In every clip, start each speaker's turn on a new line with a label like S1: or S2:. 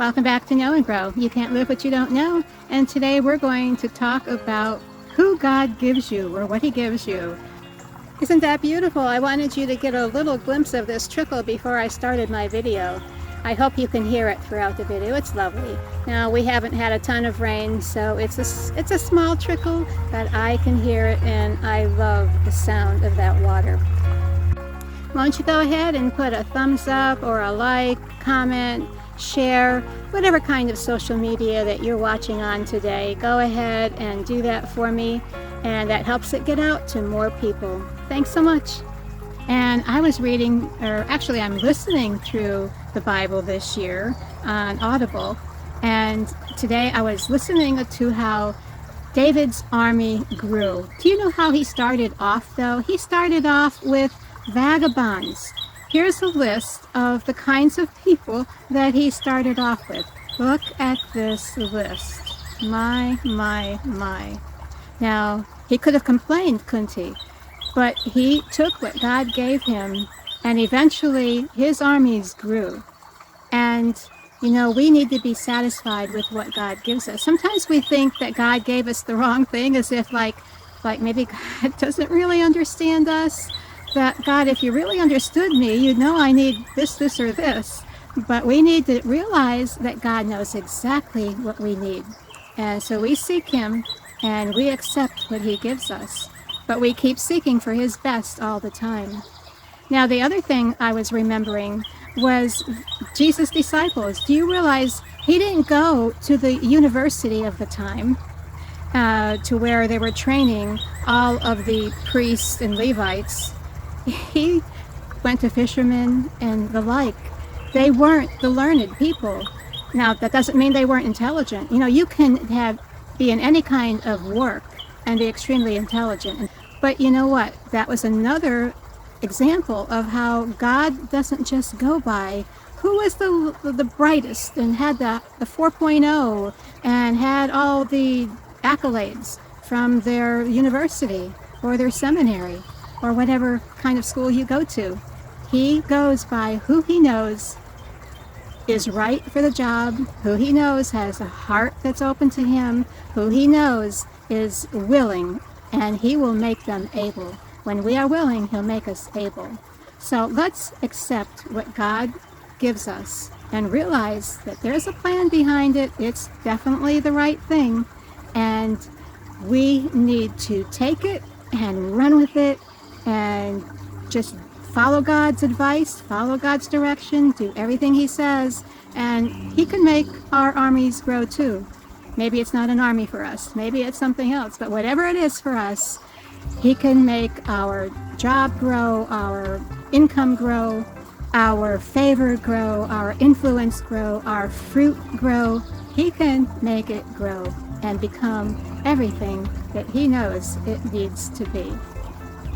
S1: Welcome back to Know and Grow. You can't live what you don't know. And today we're going to talk about who God gives you or what He gives you. Isn't that beautiful? I wanted you to get a little glimpse of this trickle before I started my video. I hope you can hear it throughout the video. It's lovely. Now, we haven't had a ton of rain, so it's a small trickle, but I can hear it, and I love the sound of that water. Why don't you go ahead and put a thumbs up or a like, comment, share, whatever kind of social media that you're watching on today. Go ahead and do that for me, and that helps it get out to more people. Thanks so much. And I was reading, or actually I'm listening through the Bible this year on Audible, and today I was listening to how David's army grew. Do you know how he started off, though? He started off with vagabonds. Here's a list of the kinds of people that he started off with. Look at this list. My. Now, he could have complained, couldn't he? But he took what God gave him, and eventually his armies grew. And, you know, we need to be satisfied with what God gives us. Sometimes we think that God gave us the wrong thing, as if like maybe God doesn't really understand us. That, God, if you really understood me, you'd know I need this, or this. But we need to realize that God knows exactly what we need. And so we seek Him, and we accept what He gives us. But we keep seeking for His best all the time. Now, the other thing I was remembering was Jesus' disciples. Do you realize He didn't go to the university of the time, to where they were training all of the priests and Levites? He went to fishermen and the like. They weren't the learned people. Now, that doesn't mean they weren't intelligent. You know, you can be in any kind of work and be extremely intelligent. But you know what? That was another example of how God doesn't just go by who was the brightest and had the 4.0 and had all the accolades from their university or their seminary or whatever kind of school you go to. He goes by who He knows is right for the job, who He knows has a heart that's open to Him, who He knows is willing, and He will make them able. When we are willing, He'll make us able. So let's accept what God gives us and realize that there's a plan behind it. It's definitely the right thing, and we need to take it and run with it and just follow God's advice, follow God's direction, do everything He says, and He can make our armies grow too. Maybe it's not an army for us, maybe it's something else, but whatever it is for us, He can make our job grow, our income grow, our favor grow, our influence grow, our fruit grow. He can make it grow and become everything that He knows it needs to be.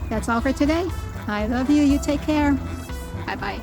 S1: That's all for today. I love you. You take care. Bye-bye.